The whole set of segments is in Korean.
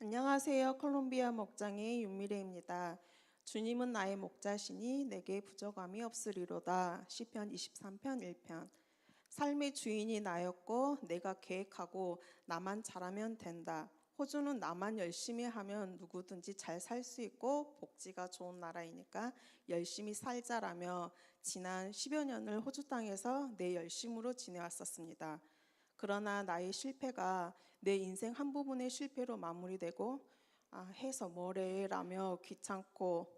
안녕하세요. 콜롬비아 목장의 윤미래입니다. 주님은 나의 목자시니 내게 부족함이 없으리로다. 시편 23편 1편. 삶의 주인이 나였고 내가 계획하고 나만 잘하면 된다. 호주는 나만 열심히 하면 누구든지 잘 살 수 있고 복지가 좋은 나라이니까 열심히 살자라며 지난 10여 년을 호주 땅에서 내 열심으로 지내왔었습니다. 그러나 나의 실패가 내 인생 한 부분의 실패로 마무리되고 해서 뭐래라며 귀찮고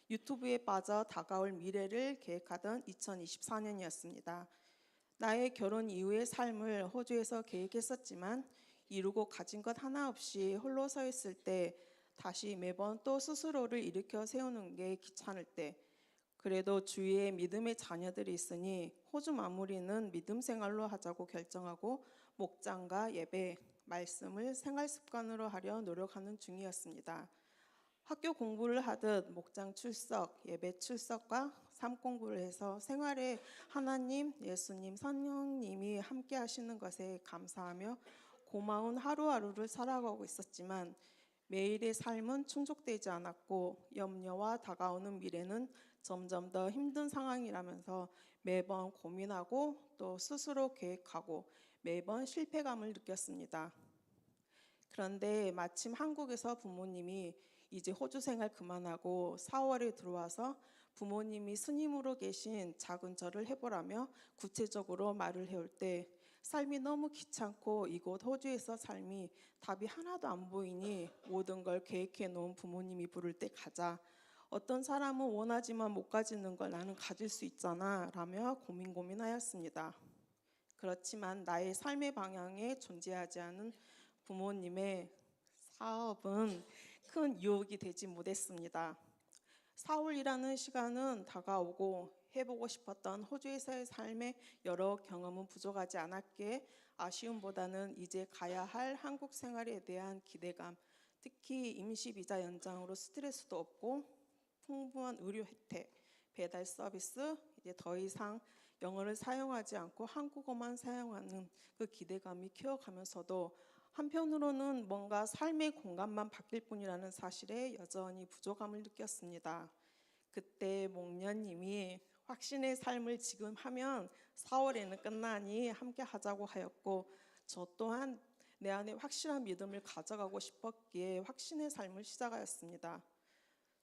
유튜브에 빠져 다가올 미래를 계획하던 2024년이었습니다. 나의 결혼 이후의 삶을 호주에서 계획했었지만 이루고 가진 것 하나 없이 홀로 서 있을 때 다시 매번 또 스스로를 일으켜 세우는 게 귀찮을 때 그래도 주위에 믿음의 자녀들이 있으니 호주 마무리는 믿음 생활로 하자고 결정하고 목장과 예배, 말씀을 생활 습관으로 하려 노력하는 중이었습니다. 학교 공부를 하듯 목장 출석, 예배 출석과 삶 공부를 해서 생활에 하나님, 예수님, 성령님이 함께 하시는 것에 감사하며 고마운 하루하루를 살아가고 있었지만 매일의 삶은 충족되지 않았고 염려와 다가오는 미래는 점점 더 힘든 상황이라면서 매번 고민하고 또 스스로 계획하고 매번 실패감을 느꼈습니다. 그런데 마침 한국에서 부모님이 이제 호주 생활 그만하고 4월에 들어와서 부모님이 스님으로 계신 작은 절을 해보라며 구체적으로 말을 해올 때 삶이 너무 귀찮고 이곳 호주에서 삶이 답이 하나도 안 보이니 모든 걸 계획해 놓은 부모님이 부를 때 가자. 어떤 사람은 원하지만 못 가지는 걸 나는 가질 수 있잖아 라며 고민하였습니다. 그렇지만 나의 삶의 방향에 존재하지 않은 부모님의 사업은 큰 유혹이 되지 못했습니다. 4월이라는 시간은 다가오고 해보고 싶었던 호주에서의 삶의 여러 경험은 부족하지 않았기에 아쉬움보다는 이제 가야 할 한국 생활에 대한 기대감, 특히 임시비자 연장으로 스트레스도 없고 풍부한 의료 혜택, 배달 서비스, 이제 더 이상 영어를 사용하지 않고 한국어만 사용하는 그 기대감이 키워가면서도 한편으로는 뭔가 삶의 공간만 바뀔 뿐이라는 사실에 여전히 부족함을 느꼈습니다. 그때 목녀님이 확신의 삶을 지금 하면 4월에는 끝나니 함께 하자고 하였고 저 또한 내 안에 확실한 믿음을 가져가고 싶었기에 확신의 삶을 시작하였습니다.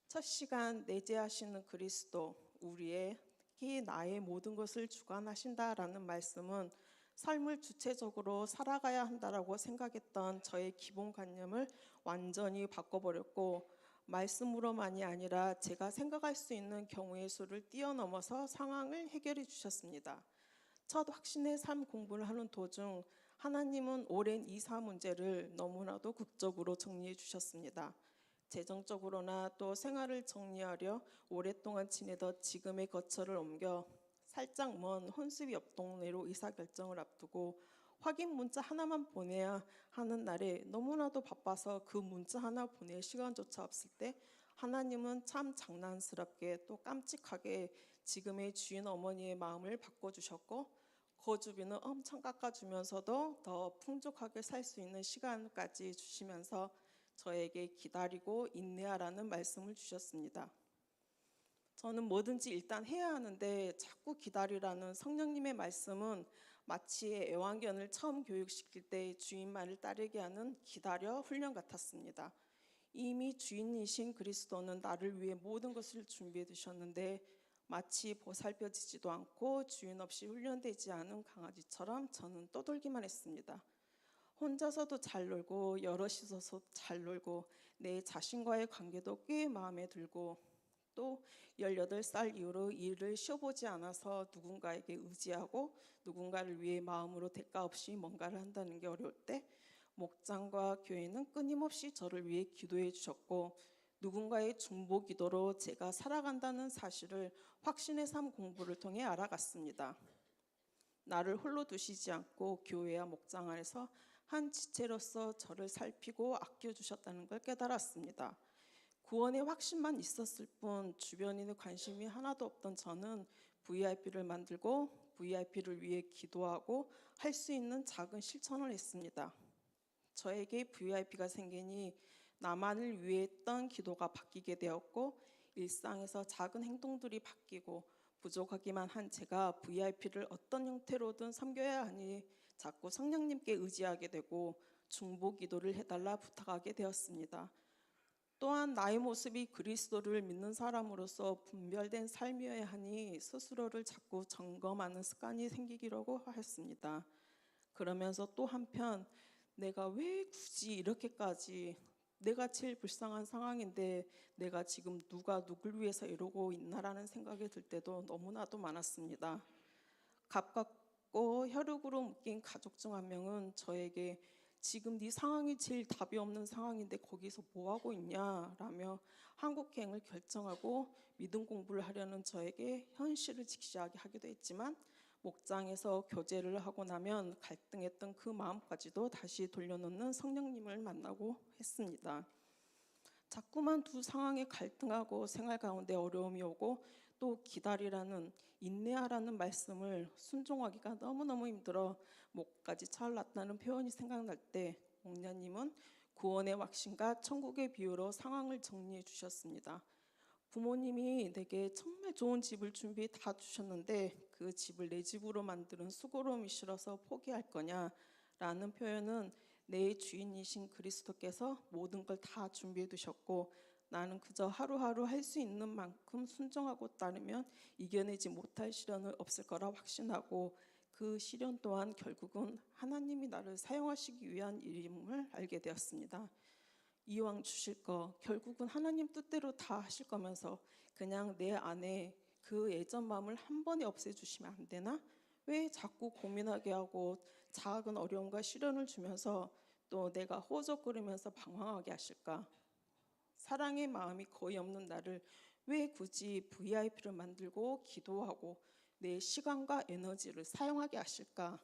첫 시간 내재하시는 그리스도, 우리의 특히 나의 모든 것을 주관하신다라는 말씀은 삶을 주체적으로 살아가야 한다라고 생각했던 저의 기본관념을 완전히 바꿔버렸고 말씀으로만이 아니라 제가 생각할 수 있는 경우의 수를 뛰어넘어서 상황을 해결해 주셨습니다. 첫 확신의 삶 공부를 하는 도중 하나님은 오랜 이사 문제를 너무나도 극적으로 정리해 주셨습니다. 재정적으로나 또 생활을 정리하려 오랫동안 지내던 지금의 거처를 옮겨 살짝 먼 혼수 옆 동네로 이사 결정을 앞두고 확인 문자 하나만 보내야 하는 날에 너무나도 바빠서 그 문자 하나 보낼 시간조차 없을 때 하나님은 참 장난스럽게 또 깜찍하게 지금의 주인 어머니의 마음을 바꿔주셨고 거주비는 엄청 깎아주면서도 더 풍족하게 살 수 있는 시간까지 주시면서 저에게 기다리고 인내하라는 말씀을 주셨습니다. 저는 뭐든지 일단 해야 하는데 자꾸 기다리라는 성령님의 말씀은 마치 애완견을 처음 교육시킬 때 주인 말을 따르게 하는 기다려 훈련 같았습니다. 이미 주인이신 그리스도는 나를 위해 모든 것을 준비해 두셨는데 마치 보살펴지지도 않고 주인 없이 훈련되지 않은 강아지처럼 저는 떠돌기만 했습니다. 혼자서도 잘 놀고 여럿이서도 잘 놀고 내 자신과의 관계도 꽤 마음에 들고 또 18살 이후로 일을 쉬어보지 않아서 누군가에게 의지하고 누군가를 위해 마음으로 대가 없이 뭔가를 한다는 게 어려울 때 목장과 교회는 끊임없이 저를 위해 기도해 주셨고 누군가의 중보 기도로 제가 살아간다는 사실을 확신의 삶 공부를 통해 알아갔습니다. 나를 홀로 두시지 않고 교회와 목장 안에서 한 지체로서 저를 살피고 아껴주셨다는 걸 깨달았습니다. 구원의 확신만 있었을 뿐 주변인의 관심이 하나도 없던 저는 VIP를 만들고 VIP를 위해 기도하고 할 수 있는 작은 실천을 했습니다. 저에게 VIP가 생기니 나만을 위해 했던 기도가 바뀌게 되었고 일상에서 작은 행동들이 바뀌고 부족하기만 한 제가 VIP를 어떤 형태로든 섬겨야 하니 자꾸 성령님께 의지하게 되고 중보 기도를 해달라 부탁하게 되었습니다. 또한 나의 모습이 그리스도를 믿는 사람으로서 분별된 삶이어야 하니 스스로를 자꾸 점검하는 습관이 생기기라고 하였습니다. 그러면서 또 한편 내가 왜 굳이 이렇게까지, 내가 제일 불쌍한 상황인데 내가 지금 누가 누굴 위해서 이러고 있나라는 생각이 들 때도 너무나도 많았습니다. 가깝고 혈육으로 묶인 가족 중 한 명은 저에게 지금 네 상황이 제일 답이 없는 상황인데 거기서 뭐 하고 있냐 라며 한국행을 결정하고 믿음 공부를 하려는 저에게 현실을 직시하게 하기도 했지만 목장에서 교제를 하고 나면 갈등했던 그 마음까지도 다시 돌려놓는 성령님을 만나고 했습니다. 자꾸만 두 상황에 갈등하고 생활 가운데 어려움이 오고 또 기다리라는, 인내하라는 말씀을 순종하기가 너무너무 힘들어 목까지 차올랐다는 표현이 생각날 때 목냐님은 구원의 확신과 천국의 비유로 상황을 정리해 주셨습니다. 부모님이 내게 정말 좋은 집을 준비해 다 주셨는데 그 집을 내 집으로 만드는 수고로움이 싫어서 포기할 거냐라는 표현은 내 주인이신 그리스도께서 모든 걸 다 준비해 두셨고 나는 그저 하루하루 할 수 있는 만큼 순종하고 따르면 이겨내지 못할 시련은 없을 거라 확신하고 그 시련 또한 결국은 하나님이 나를 사용하시기 위한 일임을 알게 되었습니다. 이왕 주실 거 결국은 하나님 뜻대로 다 하실 거면서 그냥 내 안에 그 예전 마음을 한 번에 없애주시면 안 되나? 왜 자꾸 고민하게 하고 작은 어려움과 시련을 주면서 또 내가 호적거리면서 방황하게 하실까? 사랑의 마음이 거의 없는 나를 왜 굳이 VIP를 만들고 기도하고 내 시간과 에너지를 사용하게 하실까?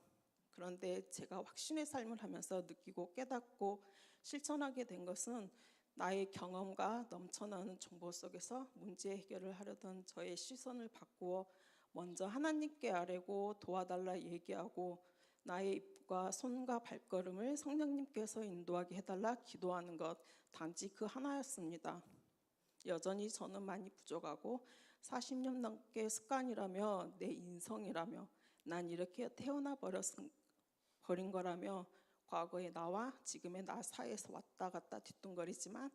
그런데 제가 확신의 삶을 하면서 느끼고 깨닫고 실천하게 된 것은 나의 경험과 넘쳐나는 정보 속에서 문제 해결을 하려던 저의 시선을 바꾸어 먼저 하나님께 아뢰고 도와달라 얘기하고 나의 입과 손과 발걸음을 성령님께서 인도하게 해달라 기도하는 것, 단지 그 하나였습니다. 여전히 저는 많이 부족하고 40년 넘게 습관이라며 내 인성이라며 난 이렇게 태어나 버린 거라며 과거의 나와 지금의 나 사이에서 왔다 갔다 뒤뚱거리지만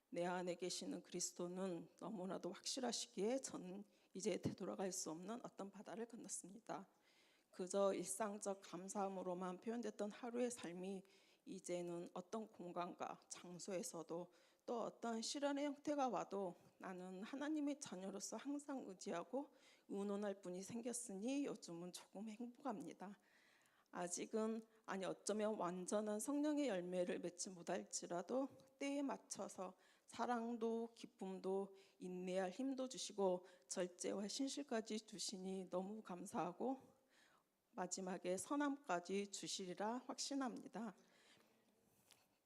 내 안에 계시는 그리스도는 너무나도 확실하시기에 저는 이제 되돌아갈 수 없는 어떤 바다를 건넜습니다. 그저 일상적 감사함으로만 표현됐던 하루의 삶이 이제는 어떤 공간과 장소에서도 또 어떤 시련의 형태가 와도 나는 하나님의 자녀로서 항상 의지하고 의논할 뿐이 생겼으니 요즘은 조금 행복합니다. 아직은, 아니 어쩌면 완전한 성령의 열매를 맺지 못할지라도 때에 맞춰서 사랑도 기쁨도 인내할 힘도 주시고 절제와 신실까지 주시니 너무 감사하고 마지막에 선함까지 주시리라 확신합니다.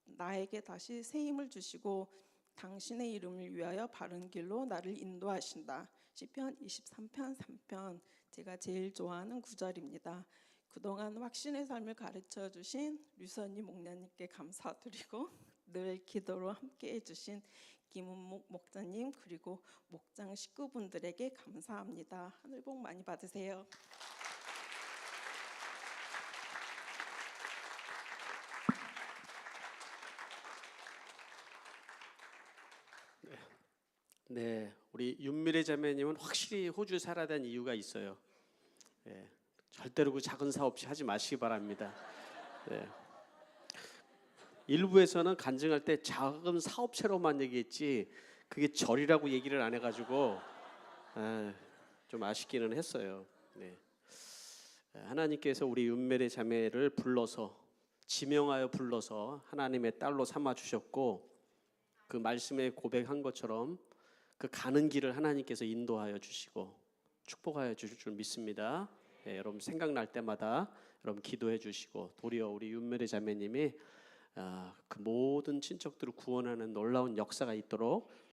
나에게 다시 새 힘을 주시고 당신의 이름을 위하여 바른 길로 나를 인도하신다. 시편 23편 3편 제가 제일 좋아하는 구절입니다. 그동안 확신의 삶을 가르쳐 주신 류선희 목사님께 감사드리고 늘 기도로 함께 해주신 김은목 목사님 그리고 목장 식구분들에게 감사합니다. 하늘 복 많이 받으세요. 네, 우리 윤미래 자매님은 확실히 호주에 살아야 되는 이유가 있어요. 네, 절대로 그 작은 사업 없이 하지 마시기 바랍니다. 네. 일부에서는 간증할 때 작은 사업체로만 얘기했지 그게 절이라고 얘기를 안 해가지고 좀 아쉽기는 했어요. 네. 하나님께서 우리 윤미래 자매를 불러서 지명하여 불러서 하나님의 딸로 삼아 주셨고 그 말씀에 고백한 것처럼 그 가는 길을 하나님께서 인도하여 주시고 축복하여 주실 줄 믿습니다. 네, 여러분 생각날 때마다 여러분 기도해 주시고 도리어 우리 윤미래 자매님이 그 모든 친척들을 구원하는 놀라운 역사가 있도록